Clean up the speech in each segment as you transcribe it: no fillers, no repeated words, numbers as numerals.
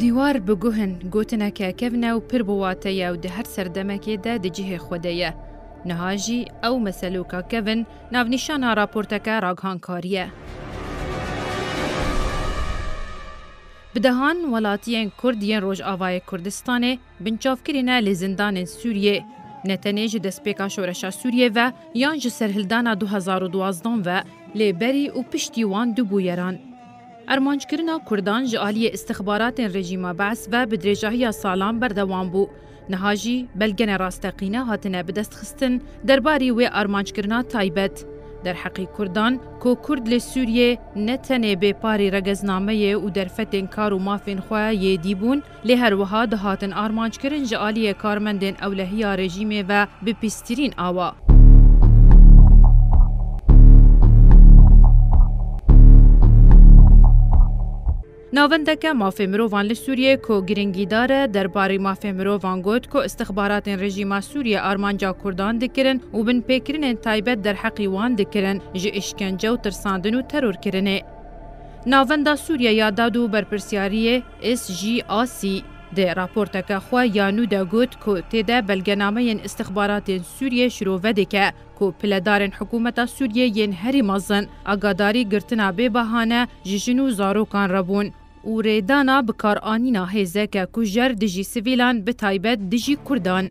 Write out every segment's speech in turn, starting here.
دیوار بگوهن گوتنه که کفنه و پر بواته و ده هر سردمکه ده ده جه خوده نهاجی او مسلوکا کفن ناونیشانا راپورتکا راگهانکاریه. بدهان ولاتیین کردیین روژ آوای کردستانه بنچافکرینه لزندان سوریه نتنیج دسپیکا شورشا سوریه و یانج سرهلدانا 2012 و لیبری و پشتیوان دو بویران. ارمانجکرنا کردان جالی استخبارات رژیم بعث و بدرجاهی سالان بردوام بو. نهاجی بلگن راستقینه هاتنه بدست خستن درباری و ارمانجکرنا تایبت. در حقی کردان کو کرد لسوریه نتنه به پاری رگزنامه و در فتن کار و مافین خواه یه دیبون لی هر وها دهاتن ارمانجکرن جالی کارمندن اولهی رژیم و بپیسترین آوا. ناوندک مافی مروان لسوریه کو گرنگی داره درباره مافی مروان گوت کو استخبارات رژیم سوریه آرمانجا کردان دکرن و بن پیکرین تایبت در حقی وان دکرن جه اشکنجه و ترساندن و ترور کرنه. ناوندا سوریه یادادو برپرسیاریه SGAC ده راپورتک خواه یانو ده گوت کو تیده بلگنامه استخبارات سوریه شروع وده که کو پلدارن حکومت سوریه ین هری مازن اگاداری گرتنا به بهانه جشنو زاروکان ربون و ریدانا بکار آنینا هیزه که کجر دجی سویلان به تایبت دجی کردان.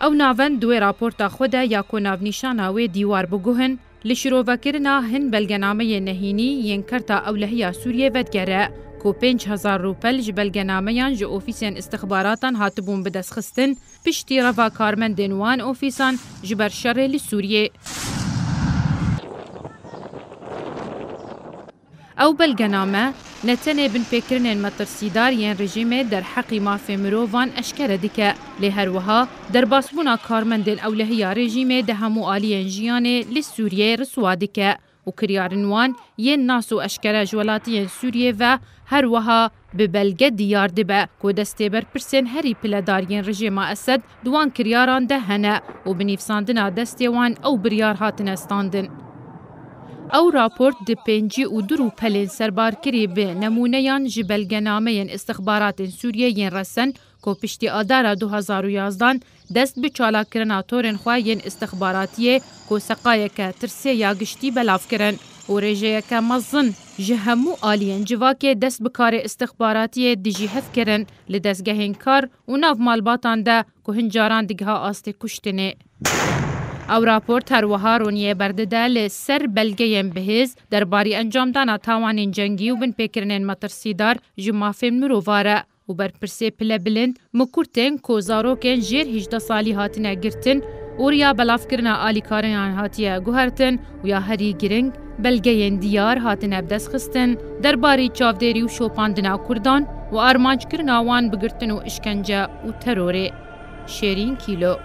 او ناون دوی راپورتا خوده یا کو ناونیشاناوی دیوار بگوهن لشروفکرنا هن بلگنامه نهینی ین کرتا اولهی سوریه ودگره کو 5000 روپل جبلگنامه یان جو اوفیسین استخباراتان هاتبون بدست خستن پشتی روا کارمندن وان اوفیسان جبر شر لسوریه. او بلگنامه نتنه بن پیکرنین مترسیدار ین رژیم در حقی مافی مرووان اشکره دکه لی هر وها در باسبونا کارمندن اولهی رژیم ده همو آلین جیانه لسوریه رسوا دکه و کریارنوان ین ناسو اشکره جولاتی سوریه و هر وها به بلگه دیار دبه که دسته بر پرسین هری پلدارین رژیم اسد دوان کریاران ده هنه و بنیفساندنا دسته وان او بریار هاتن استاندن. او راپورت ده 52 پلین سربار کری به نمونه یان جبلگنامه استخبارات سوریه ین رسن که پشتی آدار 2011 دست به چالا کرنا تورن خواه ین استخباراتیه که سقایه که ترسه یا گشتی بلاف کرن و رژه که مزن جهمو آلین جواکه دست بکار استخباراتیه دیجی هف کرن لدستگه هنکار و ناف مالباتان ده که هنجاران دیگه آسته کشتنه. او راپورت هر وها رونیه برده لسر بلگه بهز درباری انجام دانا تاوانین جنگی و بن پیکرنین مترسیدار جمافین مروواره و برپرسه پله بلند مکورتین کوزاروکین جیر 18 سالی هاتنه گرتن و ریا بلاف کرنا آلی کارنان هاتیه گوهرتن و یا هری گرنگ بلگه دیار هاتنه بدست خستن درباری چاودری و شوپاندنا کردان و ارمانج کرنا وان بگرتن و اشکنجه و تروره. شیرین کیلو